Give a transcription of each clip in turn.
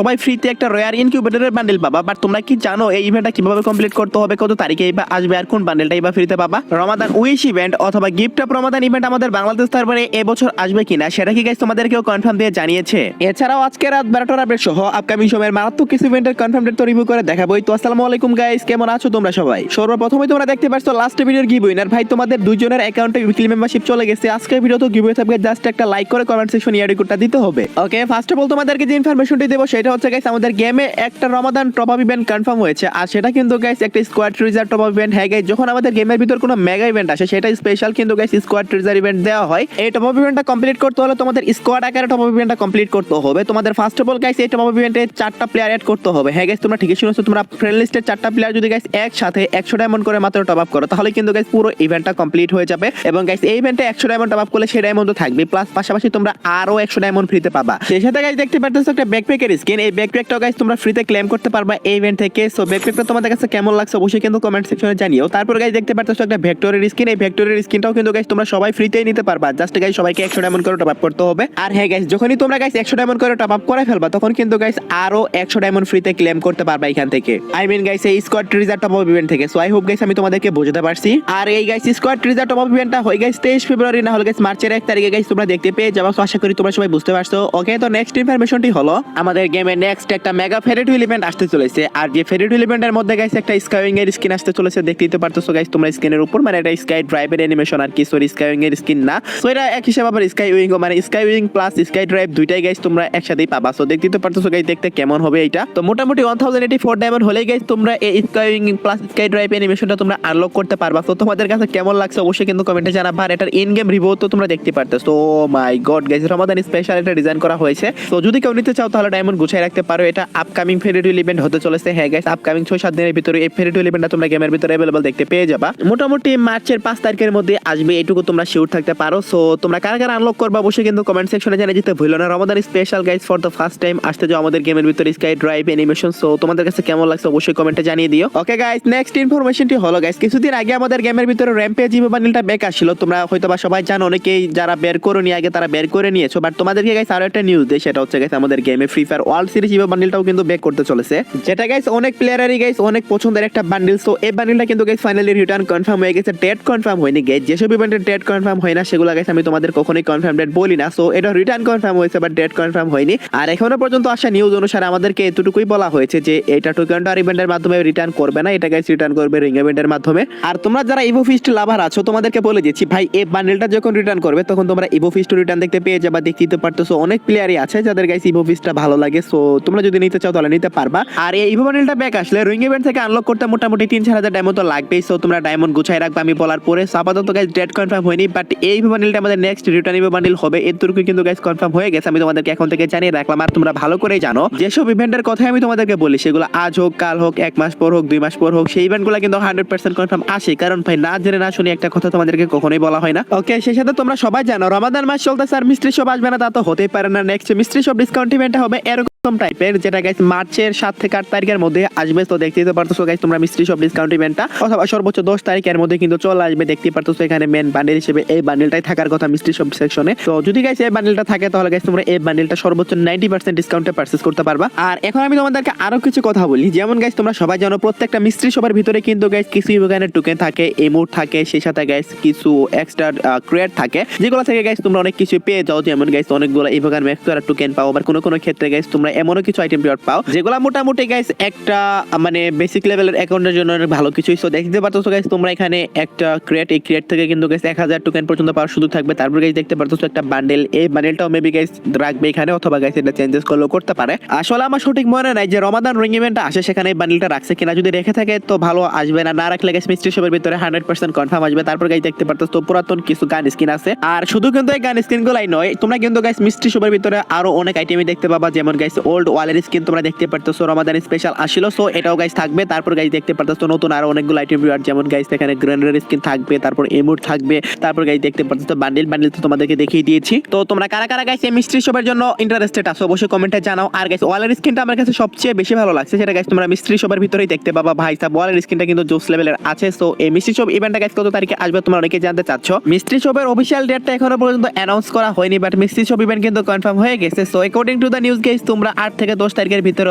সবাই ফ্রিতে একটা রয়্যার ইনকিউবেটরের বান্ডেল পাবা। বাট তোমরা কি জানো এই ইভেন্টটা কিভাবে কমপ্লিট করতে হবে, কত তারিখে বা আসবে, আর কোন বান্ডেলটাই বা ফ্রিতে পাবা? রমাদান উইশ ইভেন্ট অথবা গিফট অফ রমাদান ইভেন্ট আমাদের বাংলাদেশ সার্ভারে এবছর আসবে কিনা সেটা কি গাইস তোমাদেরকেও কনফার্ম দিয়ে জানিয়েছে। এছাড়াও আজকে রাত 12টার আপডেট সহ আপকামিং সময়ের মারাত্মক কিছু ইভেন্টের কনফার্ম ডেট তো রিভিউ করে দেখাবোই। তো আসসালামু আলাইকুম গাইস, কেমন আছো তোমরা সবাই? সর্বপ্রথমে তোমরা দেখতে পাচ্ছ লাস্ট ভিডিওর গিভ উইনার ভাই তোমাদের দুইজনের অ্যাকাউন্টে উইকলি মেম্বারশিপ চলে গেছে। আজকের ভিডিও তো গিভ উইথ থাকবে, জাস্ট একটা লাইক করে কমেন্ট সেকশনে ইয়ার রিকোডটা দিতে হবে। ওকে, ফার্স্ট অফ অল তোমাদেরকে যে ইনফরমেশনটি দেবো সেটা হচ্ছে গাইস আমাদের গেমে একটা রমাদান টপ আপ ইভেন্ট কনফার্ম হয়েছে, আর সেটা কিন্তু গাইস একটা squad treasure top up event. হ্যাঁ গাইস, যখন আমাদের গেমের ভিতর কোনো মেগা ইভেন্ট আসে সেটা স্পেশাল কিন্তু গাইস স্কোয়াড ট্রেজার ইভেন্ট দেওয়া হয়। এই টপ আপ ইভেন্টটা কমপ্লিট করতে হলে তোমাদের স্কোয়াড আকারে টপ আপ ইভেন্টটা কমপ্লিট করতে হবে। তোমাদের ফার্স্ট অফ অল গাইস এই টপ আপ ইভেন্টে 4টা প্লেয়ার অ্যাড করতে হবে। হ্যাঁ গাইস, তোমরা ঠিকই শুনেছো, তোমরা ফ্রেন্ড লিস্টের 4টা প্লেয়ার যদি গাইস একসাথে 100 ডায়মন্ড করে মাত্র টপ আপ করো তাহলে কিন্তু গাইস পুরো ইভেন্টটা কমপ্লিট হয়ে যাবে। এবং গাইস এই ইভেন্টে 100 ডায়মন্ড টপ আপ করলে সেই ডায়মন্ড তো থাকবে, প্লাস পাশাপাশি তোমরা আরো 100 ডায়মন্ড ফ্রিতে পাবা। সেই সাথে গাইস দেখতে পাচ্ছ একটা ব্যাকপ্যাকের স্কিন, এই ব্যাকপ্যাকটাও গাইস তোমরা ফ্রিতে ক্লেম করতে পারবা এই ইভেন্ট থেকে। সো ব্যাকপ্যাকটা তোমাদের কাছে কেমন লাগছে অবশ্যই কিন্তু কমেন্ট সেকশনে জানিও। তারপর গাইস দেখতে পাচ্ছ একটা ভেক্টরের স্কিন, এই ভেক্টরের স্কিনটাও কিন্তু গাইস তোমরা সবাই ফ্রিতেই নিতে পারবা, জাস্ট গাইস সবাইকে 100 ডায়মন্ড করে টপ আপ করতে হবে। আর হ্যাঁ গাইস, যখনই তোমরা গাইস 100 ডায়মন্ড করে টপ আপ করে ফেলবা তখন কিন্তু গাইস আরো 100 ডায়মন্ড ফ্রিতে ক্লেম করতে পারবা এখান থেকে, আই মিন গাইস এই squad treasure top up event থেকে। সো আই হোপ গাইস আমি তোমাদেরকে বোঝাতে পারছি। আর এই guys squad treasure top up ইভেন্টটা হয় গাইস 23 ফেব্রুয়ারি, না হলে গাইস মার্চের 1 তারিখে গাইস তোমরা দেখতে পেয়ে যাবা। সো আশা করি তোমরা সবাই বুঝতে পারছো। ওকে, তো নেক্সট ইনফরমেশনটি হলো আমাদের গেমে নেক্সট একটা মেগা ফেরিট হুইল ইভেন্ট আসতে চলেছে। আর যে ফেরিট হুইল ইভেন্টের মধ্যে গাইস একটা স্কাইউইং এর স্কিন আসতে চলেছে, দেখতেই তো পারতেছো গাইস তোমরা স্ক্রিনের উপর, মানে এটা স্কাই ড্রাইভের অ্যানিমেশন আর কি, সরি স্কাইউইং এর স্কিন না। সো এটা এক হিসেবে আবার স্কাইউইং মানে স্কাইউইং প্লাস স্কাই ড্রাইভ দুইটাই গাইস তোমরা একসাথেই পাবা। সো দেখতেই তো পারতেছো গাইস দেখতে কেমন হবে এটা। তো মোটামুটি 1084 ডায়মন্ড হলেই গাইস তোমরা এই স্কাইউইং প্লাস স্কাই ড্রাইভ অ্যানিমেশনটা তোমরা আনলক করতে পারবা। তো তোমাদের কাছে কেমন লাগছে অবশ্যই কিন্তু কমেন্টে জানাবা। আর এটার ইন গেম রিভিউ তো তোমরা দেখতে পারতেছো। ও মাই গড গাইস, রমাদান স্পেশাল একটা ডিজাইন করা হয়েছে। তো যদি কেউ নিতে চাও তাহলে ডায়মন্ড গুছিয়ে রাখতে পারো, এটা আপকামিং ফেরিট হুইল ইভেন্ট হতে চলেছে। হ্যাঁ গাইস, আপকামিং 6-7 দিনের ভিতরে এই ফেরিট হুইল ইভেন্টটা তোমরা গেমের ভিতরে अवेलेबल দেখতে পেয়ে যাবা। মোটামুটি মার্চের 5 তারিখের মধ্যে আসবে, এইটুকু তোমরা শিওর থাকতে পারো। সো তোমরা কারা কারা আনলক করবা অবশ্যই কিন্তু কমেন্ট সেকশনে জানিয়ে দিতে ভুলো না। Ramadan special guys for the first time আসতে যাও আমাদের গেমের ভিতরে স্কাই ড্রাইভ অ্যানিমেশন। সো তোমাদের কাছে কেমন লাগছে অবশ্যই কমেন্টে জানিয়ে দিও। ওকে গাইস, নেক্সট ইনফরমেশনটি হলো গাইস কিছুদিন আগে আমাদের গেমের ভিতরে র‍্যাম্পেজ ইভো বান্ডেলটা ব্যাক আসছিল। তোমরা হয়তোবা সবাই জানো, অনেকেই যারা বের করোনি আগে তারা বের করে নিয়েছো। বাট তোমাদেরকে গাইস আরো একটা নিউজ দেই, সেটা হচ্ছে গাইস আমাদের গেমে Free Fire World Series Evo বান্ডেলটাও কিন্তু ব্যাক করতে চলেছে, যেটা গাইস অনেক প্লেয়ারেরই গাইস অনেক পছন্দের একটা বান্ডেল। সো এই বান্ডেলটা কিন্তু গাইস ফাইনালি রিটার্ন কনফার্ম হয়ে গেছে, ডেট কনফার্ম হয়নি গাইস। যেসব ইভেন্টের ডেট কনফার্ম হয় না সেগুলো গাইস আমি তোমাদের কখনোই কনফার্ম ডেট বলি না। সো এটা রিটার্ন কনফার্ম হয়েছে বাট ডেট কনফার্ম হয়নি। আর এখনো পর্যন্ত আসা নিউজ অনুসারে আমাদেরকে এতটুকুই বলা হয়েছে যে এটা টোকেনটা ইভেন্টের মাধ্যমে রিটার্ন করবে না, এটা গাইস রিটার্ন করবে রিং ইভেন্টের মাধ্যমে। আর তোমরা যারা ইভো ফিস্ট লাভার আছো তোমাদেরকে বলে দিচ্ছি ভাই, এই বান্ডেলটা যখন রিটার্ন করবে তখন তোমরা ইভো ফিস্ট রিটার্ন দেখতে পেয়ে যাবা। দেখতেই তো পারতেছো অনেক প্লেয়ারই আছে যাদের গাইস ইভো ফিস্টটা ভালো লাগে। সো তোমরা যদি নিতে চাও তাহলে নিতে পারবা। আর এই ইভো বান্ডেলটা ব্যাক আসলে রিং ইভেন্ট থেকে আনলক করতে মোটামুটি 3-4 হাজার ডায়মন্ড তো লাগবেই। সো তোমরা ডায়মন্ড গুছাই রাখবা আমি বলার পরে। আপাতত গাইস ডেট কনফার্ম হয়নি, বাট এই ইভো বান্ডেলটা আমাদের নেক্সট রিটার্ন ইভো বান্ডেল হবে, এতটুকু কিন্তু গাইস কনফার্ম হয়ে গেছে। আমি তোমাদেরকে এখন থেকে জানিয়ে রাখলাম। আর তোমরা ভালো করেই জানো যেসব ইভেন্টের কথা আমি তোমাদেরকে বলি সেগুলো আজ হোক, কাল হোক, 1 মাস পর হোক, 2 মাস পর হোক, সেই ইভেন্টগুলো কিন্তু 100% কনফার্ম আসে। কারণ ভাই না জেনে না শুনে একটা কথা তোমাদেরকে কখনোই বলা হয় না। ওকে, সেই সাথে তোমরা সবাই জানো রমাদান মাস চলতেছে আর মিস্ট্রি শপ আসবে না তা তো হতেই পারে না। নেক্সট মিস্ট্রি শপ ডিসকাউন্ট ইভেন্টটা হবে এরকম টাইপের, যেটা গাইস মার্চের 7 থেকে 8 তারিখের মধ্যে আসবে। তো দেখতেই তো পারতেছো গাইস তোমরা মিস্ট্রি শপ ডিসকাউন্ট ইভেন্টটা অথবা সর্বোচ্চ 10 তারিখের মধ্যে কিন্তু চলে আসবে। দেখতেই পারতেছো এখানে মেন বান্ডেল হিসেবে এই বান্ডেলটাই থাকার কথা মিস্ট্রি শপ সেকশনে। তো যদি গাইস এই বান্ডেলটা থাকে তাহলে গাইস তোমরা এই বান্ডেলটা সর্বোচ্চ 90% ডিসকাউন্টে পারচেজ করতে পারবা। আর এখন আমি তোমাদেরকে আরো কিছু কথা বলি, যেমন গাইস তোমরা সবাই জানো প্রত্যেকটা মিস্ট্রি শপের ভিতরে কিন্তু গাইস কিছু ইভোগানের টোকেন থাকে, ইমোট থাকে, সেই সাথে গাইস কিছু এক্সট্রা ক্রিয়েট থাকে যেগুলো থেকে গাইস তোমরা অনেক কিছু পেয়ে যাও। যেমন গাইস অনেকগুলো ইভোগান ম্যাক্স করা টোকেন পাও, আবার কোনো কোনো ক্ষেত্রে গাইস তোমরা এমনও কিছু আইটেম পাও যেগুলো মোটামুটি গাইস একটা মানে বেসিক লেভেলের অ্যাকাউন্টের জন্য ভালো কিছুই। সো দেখতে পারতেছো গাইস তোমরা এখানে একটা ক্রিয়েট, এই ক্রিয়েট থেকে কিন্তু গাইস 1000 টোকেন পর্যন্ত পাওয়ার সুযোগ থাকবে। তারপর গাইস দেখতে পারতেছো একটা বান্ডেল, এই বান্ডেলটাও মেবি গাইস রাখবে এখানে অথবা গাইস এটা চেঞ্জেস করলেও করতে পারে। আসলে আমার সঠিক মনে নাই যে রমাদান রিং ইভেন্টটা আসে সেখানে এই বান্ডেলটা রাখছে কিনা, যদি রেখে থাকে তো ভালো, আসবে না, না রাখলে গাইস মিস্ট্রি শপের ভিতরে 100% কনফার্ম আসবে। তারপর গাইস দেখতে পারতেছো পুরাতন কিছু গান স্কিন আছে। আর শুধু কিন্তু এই গান স্কিন গুলাই নয়, তোমরা কিন্তু গাইস মিস্ট্রি শপের ভিতরে আরো অনেক আইটেমই দেখতে পাবা। যেমন গাইস ওল্ড ওয়ালের স্কিন তোমরা দেখতে পারতেছো রমাদান স্পেশাল আসিল, সো এটাও গাইস থাকবে। তারপর গাইস দেখতে পারতেছো নতুন আরো অনেকগুলো আইটেম যেমন গাইস এখানে গ্রেনেডের স্কিন থাকবে, তারপর ইমোট থাকবে, তারপর গাইস দেখতে পারতেছো বান্ডেল তো তোমাদেরকে দেখিয়ে দিয়েছি। তো তোমরা কারা কারা গাইস এই মিস্ট্রি শপের জন্য ইন্টারেস্টেড আছো অবশ্যই কমেন্টে জানাও। আর গাইস ওয়ালের স্কিনটা আমার কাছে সবচেয়ে বেশি ভালো লাগছে, সেটা গাইস তোমরা মিস্ট্রি শপের ভিতরেই দেখতে পাবা। ভাই সাব ওয়ালের স্কিনটা কিন্তু জোস লেভেলের আছে। সো এই মিস্ট্রি শপ ইভেন্টটা গাইস কত তারিখে আসবে তোমরা অনেকে জানতে চাচ্ছ। মিস্ট্রি শপের অফিশিয়াল ডেটটা এখনো পর্যন্ত অ্যানাউন্স করা হয়নি, বাট মিস্ট্রি শপ ইভেন্ট কিন্তু কনফার্ম হয়ে গেছে। So according to the news guys তোমরা 8 থেকে 10 তারিখের ভিতরে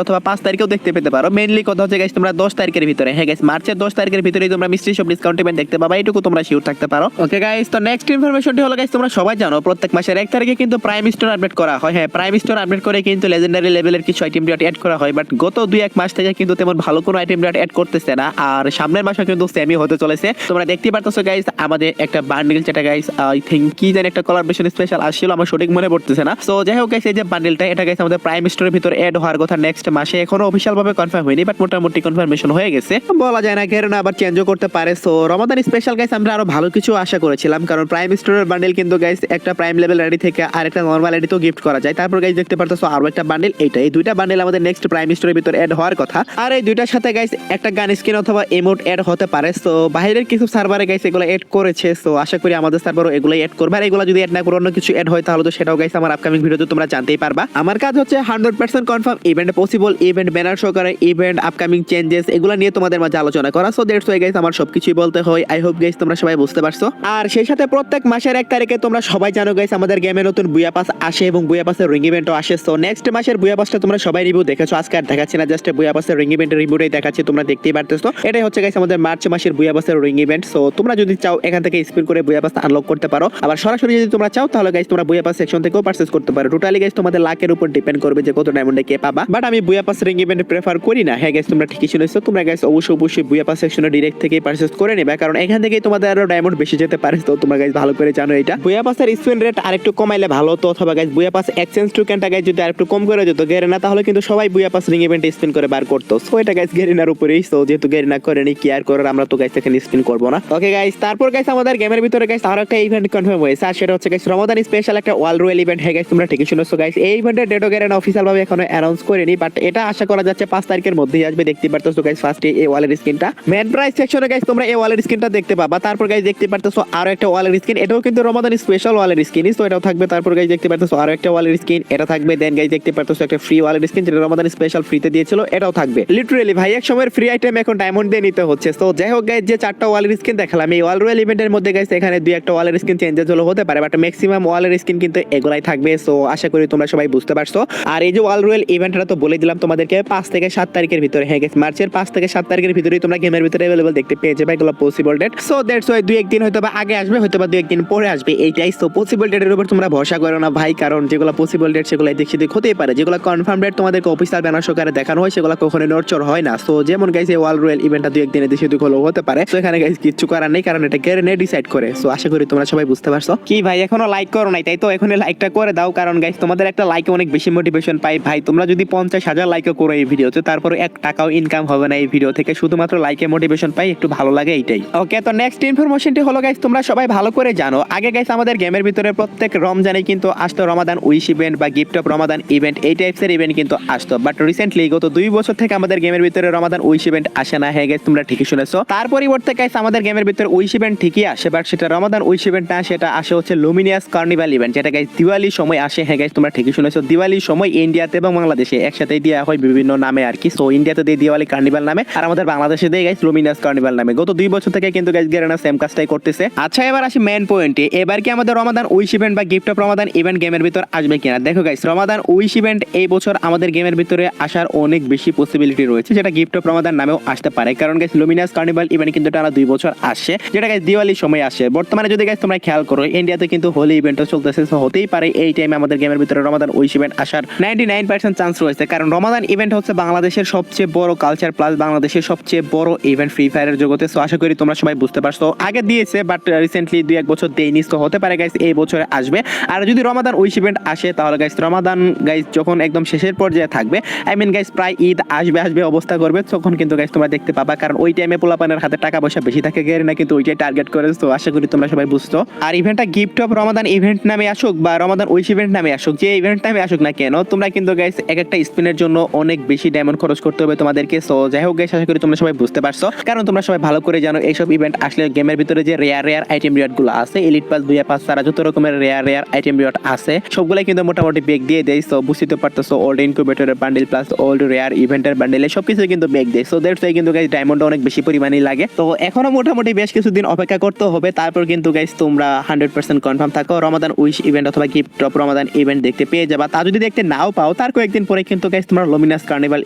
অথবা 5 তারিখেও দেখতে পেতে পারো। মেইনলি কথা হচ্ছে গাইস তোমরা 10 তারিখের ভিতরে, হ্যাঁ গাইস মার্চের 10 তারিখের ভিতরেই তোমরা মিস্ট্রি শপ ডিসকাউন্ট ইভেন্ট দেখতে পাবা, এইটুকু তোমরা শিওর থাকতে পারো। ওকে গাইস, তো নেক্সট ইনফরমেশনটি হলো গাইস তোমরা সবাই জানো প্রত্যেক মাসের 1 তারিখে কিন্তু প্রাইম স্টোর আপডেট করা হয়। হ্যাঁ, প্রাইম স্টোর আপডেট করে কিন্তু লেজেন্ডারি লেভেলের কিছু আইটেম রিওয়ার্ড অ্যাড করা হয়, বাট গত 2-1 মাস থেকে কিন্তু তেমন ভালো কোনো আইটেম রিওয়ার্ড অ্যাড করতেছে না। আর সামনের মাসে কিন্তু সেমি হতে চলেছে। তোমরা দেখতে পারতেছো গাইস আমাদের একটা বান্ডেল, যেটা গাইস আই থিংক কি জানি একটা কোলাবরেশন স্পেশাল আসছিল, আমার সঠিক মনে পড়তেছে না। সো যাই হোক গাইস, এই যে বান্ডেলটা এটা গাইস আমাদের প্রাইম স্টোরের ভিতরে অ্যাড হওয়ার কথা নেক্সট মাসে, এখনো অফিশিয়াল ভাবে কনফার্ম হয়নি, বাট মোটামুটি কনফার্মেশন হয়ে গেছে। বলা যায় না কেন আবার চেঞ্জও করতে পারে। সো রমাদান স্পেশাল গাইস আমরা আরো ভালো কিছু আশা করেছিলাম, কারণ প্রাইম স্টোরের বান্ডেল কিন্তু গাইস একটা প্রাইম লেভেল আইডি থেকে আর একটা নরমাল আইডি তো গিফট করা যায়। তারপর গাইস দেখতে পারতেছো আরো একটা বান্ডেল, এইটা এই দুইটা বান্ডেল আমাদের নেক্সট প্রাইম স্টোরের ভিতরে অ্যাড হওয়ার কথা। আর এই দুইটার সাথে গাইস একটা গান স্কিন অথবা ইমোট অ্যাড হতে পারে। সো বাইরের কিছু সার্ভারে গাইস এগুলো অ্যাড করেছে, সো আশা করি আমাদের সার্ভারও এগুলাই অ্যাড করবে। আর এগুলো যদি অ্যাড না করে অন্য কিছু অ্যাড হয় তাহলে তো সেটাও গাইস আমার আপকামিং ভিডিওতে তোমরা জানতেই পারবা। আমার কাজ হচ্ছে 100% confirm event, possible event, banner সহকারে ইভেন্ট, আপকামিং চেঞ্জেস এগুলো নিয়ে তোমাদের মাঝে আলোচনা করা। সো দ্যাটস ওয়াই গাইস আমার সবকিছুই বলতে হয়। আই হোপ গাইস তোমরা সবাই বুঝতে পারছো। আর সেই সাথে প্রত্যেক মাসের 1 তারিখে তোমরা সবাই জানো গাইস আমাদের গেমে নতুন বুয়া পাস আসে এবং বুয়া পাসের রিং ইভেন্টও আসে। সো নেক্সট মাসের বুয়া পাসটা তোমরা সবাই রিভিউ দেখেছো, আজকে আর দেখাচ্ছি না, জাস্ট বুয়া পাসের রিং ইভেন্টের রিভিউটাই দেখাচ্ছি, তোমরা দেখতেই পারতেছো। এটাই হচ্ছে গাইস আমাদের মার্চ মাসের বুয়া পাসের রিং ইভেন্ট। সো তোমরা যদি চাও এখান থেকে স্পিন করে বুয়া পাস আনলক করতে পারো, আবার সরাসরি যদি তোমরা চাও তাহলে গাইস তোমরা বুয়া পাস সেকশন থেকেও পারচেজ করতে পারো। টোটালি গাইস তোমাদের লাকের উপর ডিপেন্ড করবে যে কত ডায়মন্ডে কে পাবা, বাট আমি বুয়া পাস রিং ইভেন্ট প্রেফার করি না। হ্যাঁ গাইস তোমরা ঠিকই শুনেছো, তোমরা গাইস অবশ্যই বুয়া পাস সেকশনে ডাইরেক্ট থেকে পারচেজ করে নেবে, কারণ এখান থেকেই তোমাদের আরো ডায়মন্ড বেশি যেতে পারে। তো তোমরা গাইস ভালো করে জানো এটা। বুয়া পাসের স্পিন রেট আরেকটু কমাইলে ভালো হতো, অথবা গাইস বুয়া পাস এক্সচেঞ্জ টোকেনটা গাইস যদি আরেকটু কম করে দিত গেরিনা, তাহলে কিন্তু সবাই বুয়া পাস রিং ইভেন্টে স্পিন করে বার করতো। সো এটা গাইস গেরিনার উপরেই। সো যেহেতু গেরিনা করেনি কি আর করার, আমরা তো গাইস এখানে স্পিন করব না। ওকে গাইস, তারপর গাইস আমাদের গেমের ভিতরে গাইস আরো একটা ইভেন্ট কনফার্ম হয়েছে, আর সেটা হচ্ছে গাইস রমাদান স্পেশাল একটা ওয়াল রয়েল ইভেন্ট। হ্যাঁ গাইস তোমরা ঠিকই শুনেছো গাইস, এই ইভেন্টের ডেটও গেরিনা অফিশিয়াল ভাবে এখনো অ্যানাউন্স করেনি, বাট এটা আশা করা যাচ্ছে 5 তারিখের মধ্যেই আসবে। দেখতে পারতেছো গাইস ফার্স্টে এই ওয়ালের স্কিনটা মেন প্রাইস সেকশনে গাইস তোমরা এই ওয়ালের স্কিনটা দেখতে পাবা। তারপর গাইস দেখতে পারতেছো আরো একটা ওয়ালের স্কিন, এটাও কিন্তু রমাদান স্পেশাল ওয়ালের স্কিন, তো এটাও থাকবে। তারপর গাইস দেখতে পারতেছো আরো একটা ওয়ালের স্কিন, এটা থাকবে। দেন গাইস দেখতে পারতেছো একটা ফ্রি ওয়ালের স্কিন যেটা রমাদান স্পেশাল ফ্রিতে দিয়েছিল, এটাও থাকবে। লিটারালি ভাই এক সময়ের ফ্রি আইটেম এখন ডায়মন্ড দিয়ে নিতে হচ্ছে। তো যাই হোক গাইস, যে 4টা ওয়ালের স্কিন দেখালাম এই ওয়াল রয়েল ইভেন্টের মধ্যে গাইস এখানে 2-1টা ওয়ালের স্কিন চেঞ্জেস হলো হতে পারে, বাট ম্যাক্সিমাম ওয়ালের স্কিন কিন্তু এগুলাই থাকবে। সো আশা করি তোমরা সবাই বুঝতে পারছো। আর এই যে ওয়াল রয়েল ইভেন্টটা তো বলে দিলাম তোমাদেরকে 5 থেকে 7 তারিখের ভিতরে। হ্যাঁ গাইস মার্চের 5 থেকে 7 তারিখের ভিতরেই তোমরা গেমের ভিতরে अवेलेबल দেখতে পেয়ে যাবে, এগুলো possible date. So that's why 2-1 দিন হয়তো বা আগে আসবে, হয়তো বা 2-1 দিন পরে আসবে, এইটাই। সো পসিবল ডেটের উপর তোমরা ভরসা করো না ভাই, কারণ যেগুলো পসিবল ডেট সেগুলো দেখছি দেখ হতেই পারে, যেগুলো কনফার্ম ডেট তোমাদেরকে অফিসিয়াল ব্যানার সহকারে দেখানো হয় সেগুলো কখনো নড়চড় হয় না। সো যেমন গাইস এই ওয়াল রয়েল ইভেন্টটা 2-1 দিনে দেশে দুঃখ হলেও হতে পারে। সো এখানে গাইস কিছু করার নেই, কারণ এটা গেরিনা ডিসাইড করে। সো আশা করি তোমরা সবাই বুঝতে পারছো। কি ভাই এখনো লাইক করো নাই, তাই তো এখন লাইকটা করে দাও, কারণ গাইস তোমাদের একটা লাইকে অনেক বেশি মোটিভেশন পাই ভাই। তোমরা যদি 50,000 লাইকও করো এই ভিডিওতে, তারপরে 1 টাকাও ইনকাম হবে না এই ভিডিও থেকে, শুধুমাত্র লাইকে মোটিভেশন পাই, একটু ভালো লাগে এইটাই। ওকে, তো নেক্সট ইনফরমেশনটি হলো গাইস তোমরা সবাই ভালো করে জানো, আগে গাইস আমাদের গেমের ভিতরে প্রত্যেক রমজানে কিন্তু আসতো রমাদান উইশ ইভেন্ট বা গিফট অফ রমাদান ইভেন্ট, এই টাইপসের ইভেন্ট কিন্তু আসতো, বাট রিসেন্টলি গত 2 বছর থেকে আমাদের গেমের ভিতরে রমাদান উইশ ইভেন্ট আসে না। হ্যাঁ গাইস তোমরা ঠিকই শুনেছো, তার পরিবর্তে গাইস আমাদের গেমের ভিতরে উইশ ইভেন্ট ঠিকই আসে, বাট সেটা রমাদান উইশ ইভেন্ট না, সেটা আসে হচ্ছে লুমিনিয়াস কার্নিভাল ইভেন্ট, যেটা গাইস দিওয়ালির সময় আসে। হ্যাঁ গাইস তোমরা ঠিকই শুনেছো, দিওয়ালির সময় ইন্ডিয়াতে এবং বাংলাদেশে একসাথেই দেওয়া হয় বিভিন্ন নামে আর কি। সো ইন্ডিয়াতে দিয়ে দিওয়ালি কার্নিভাল নামে, আর আমাদের বাংলাদেশে দিয়ে গাইস লুমিনিয়াস কার্নিভাল নামে। গত 2 বছর থেকে কিন্তু গাইস গেরিনা সেম কাজটাই করতেছে। আচ্ছা এবার আসি মেইন পয়েন্টে, এবার কি আমাদের রমাদান উইশ ইভেন্ট বা গিফট অফ রমাদান ইভেন্ট গেমের ভিতর আসবে কিনা? দেখো গাইস রমাদান উইশ ইভেন্ট এই বছর আমাদের গেমের ভিতরে আসার অনেক বেশি পসিবিলিটি রয়েছে, যেটা গিফট অফ রমাদান নামেও আসতে পারে, কারণ গাইস লুমিনিয়াস কার্নিভাল ইভেন্ট কিন্তু টানা 2 বছর আসে, যেটা গাইস দিওয়ালির সময় আসে। বর্তমানে যদি গাইস তোমরা খেয়াল করো ইন্ডিয়াতে কিন্তু হোলি ইভেন্টও চলতেছে, সো হতেই পারে এই টাইমে আমাদের গেমের ভিতরে রমাদান উইশ ইভেন্ট আসার 99% চান্স রয়েছে, কারণ রমাদান ইভেন্ট হচ্ছে বাংলাদেশের সবচেয়ে বড় কালচার প্লাস বাংলাদেশের সবচেয়ে বড় ইভেন্ট ফ্রি ফায়ারের জগতে। সো আশা করি তোমরা সবাই বুঝতে পারছো, আগে দিয়েছে বাট রিসেন্টলি 2-1 বছর দেয়নি, তো হতে পারে গাইস এই বছরে আসবে। আর যদি রমাদান উইশ ইভেন্ট আসে তাহলে গাইস রমাদান গাইস যখন একদম শেষের পর্যায়ে থাকবে, আই মিন গাইস প্রায় ঈদ আসবে অবস্থা করবে, তখন কিন্তু গাইস তোমরা দেখতে পাবা, কারণ ওই টাইমে পোলাপানের হাতে টাকা পয়সা বেশি থাকে, গেরিনা কিন্তু ওইটাই টার্গেট করে। তো আশা করি তোমরা সবাই বুঝছো। আর ইভেন্টটা গিফট অফ রমাদান ইভেন্ট নামে আসুক বা রমাদান উইশ ইভেন্ট নামে আসুক, যে ইভেন্ট নামে আসুক না কেন, তোমরা কিন্তু গাইস এক একটা স্পিনের জন্য অনেক বেশি ডায়মন্ড খরচ করতে হবে তোমাদেরকে। সো যাই হোক গাইস, আশা করি তোমরা সবাই বুঝতে পারছো, কারণ তোমরা সবাই ভালো করে জানো এইসব ইভেন্ট আসলে গেমের ভিতরে যে রেয়ার আইটেম রিওয়ার্ড গুলো আছে, এলিট পাস, বুয়া পাস, সারা যত রকমের রেয়ার আইটেম রিওয়ার্ড আছে সবগুলাই কিন্তু মোটামুটি ব্যাগ দিয়ে দেয়। সো বুঝতে পারতেছো, ওল্ড ইনকিউবেটরের বান্ডেল প্লাস ওল্ড রেয়ার ইভেন্টের বান্ডেল সবকিছু কিন্তু ব্যাগ দেয়। সো দ্যাটস ওয়াই কিন্তু গাইস ডায়মন্ড অনেক বেশি পরিমাণে লাগে। তো এখনো মোটামুটি বেশ কিছুদিন অপেক্ষা করতে হবে, তারপর কিন্তু গাইস তোমরা 100% কনফার্ম থাকো রমাদান উইশ ইভেন্ট অথবা গিফট অফ রমাদান ইভেন্ট দেখতে পেয়ে যাবা। তা যদি দেখতে নাও পাও নাও তার কয়েকদিন পরে কিন্তু গাইস তোমরা লুমিনাস কার্নিভাল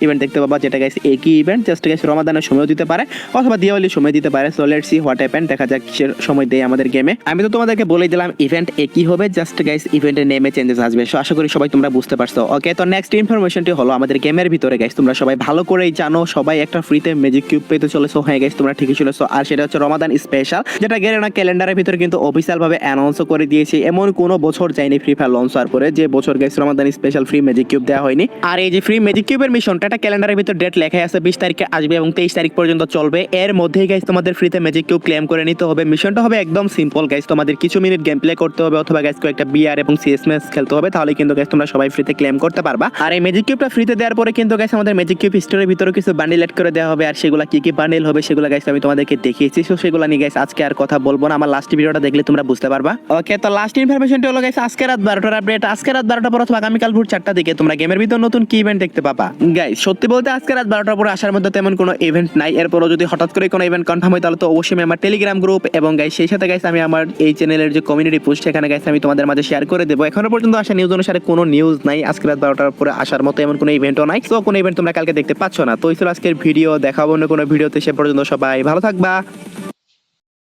ইভেন্ট দেখতে পাবা, যেটা গাইস একই ইভেন্ট, জাস্ট গাইস রমাদানের সময় দিতে পারে অথবা দিওয়ালির সময় দিতে পারে। So let's see what happen, দেখা যাক কিসের সময় দেয় আমাদের গেমে। আমি তো তোমাদেরকে বলেই দিলাম ইভেন্ট একই হবে, জাস্ট গাইস ইভেন্টের নেমে চেঞ্জেস আসবে। সো আশা করি সবাই তোমরা বুঝতে পারছো। ওকে, তো নেক্সট ইনফরমেশনটি হলো আমাদের গেমের ভিতরে গাইস তোমরা সবাই ভালো করেই জানো সবাই একটা ফ্রিতে ম্যাজিক কিউব পেতে চলেছো। হ্যাঁ গাইস তোমরা ঠিকই শুনেছো, আর সেটা হচ্ছে রমাদান স্পেশাল, যেটা গেরেনা ক্যালেন্ডারের ভিতরে কিন্তু অফিসিয়াল ভাবে অ্যানাউন্স করে দিয়েছে। এমন কোনো বছর যায়নি ফ্রি ফায়ার লঞ্চ হওয়ার পরে যে বছর গাইস রমাদান স্পেশাল ফ্রি ম্যাজিক কিউব দেওয়া হয়নি। আর এই যে ফ্রি ম্যাজিক কিউবের মিশনটা, এটা ক্যালেন্ডারের ভিতর ডেট লেখা আছে 20 তারিখে আসবে এবং 23 তারিখ পর্যন্ত চলবে। এর মধ্যেই গাইস তোমাদের ফ্রিতে ম্যাজিক কিউব ক্লেম করে নিতে হবে। মিশনটা হবে একদম সিম্পল গাইস, তোমাদের কিছু মিনিট গেম প্লে করতে হবে অথবা গাইস কয়েকটা বিআর এবং সিএস ম্যাচ খেলতে হবে, তাহলে কিন্তু গাইস তোমরা সবাই ফ্রিতে ক্লেম করতে পারবা। আর এই ম্যাজিক কিউবটা ফ্রিতে দেওয়ার পরে কিন্তু গাইস আমাদের ম্যাজিক কিউব স্টোরের ভিতরে কিছু বান্ডিল এড করে দেওয়া হবে। আর সেগুলো কি কি বান্ডিল হবে সেগুলো গাইস আমি তোমাদেরকে দেখিয়েছি। সো সেগুলো নিয়ে গাইস আজকে আর কথা বলবো না, আমার লাস্ট ভিডিওটা দেখলে তোমরা বুঝতে পারবা। ওকে, তো লাস্ট ইনফরমেশনটি হলো গাইস আজকে রাত 12টার আপডেট। আজকে রাত 12টার পর অথবা আগামীকাল ভোর 4টার দিকে তোমরা গেমের ভিতর নতুন কি ইভেন্ট দেখতে পাবা। গাইস সত্যি বলতে আজকে রাত 12টার পরে আসার মধ্যে তেমন কোনো ইভেন্ট নাই। এরপরও যদি হঠাৎ করে কোনো ইভেন্ট কনফার্ম হয় তাহলে তো অবশ্যই আমি আমার টেলিগ্রাম গ্রুপ এবং গাইস সেই সাথে গাইস আমি আমার এই চ্যানেলের যে কমিউনিটি পোস্ট সেখানে গাইস আমি তোমাদের মাঝে শেয়ার করে দেবো। এখনো পর্যন্ত আসা নিউজ অনুসারে কোনো নিউজ নাই আজকে রাত 12টার পরে আসার মতো এমন কোনো ইভেন্টও নাই। তো কোনো ইভেন্ট তোমরা কালকে দেখতে পাচ্ছ না। তো এই ছিল আজকের ভিডিও, দেখাবো অন্য কোনো ভিডিওতে। সে পর্যন্ত সবাই ভালো থাকবা।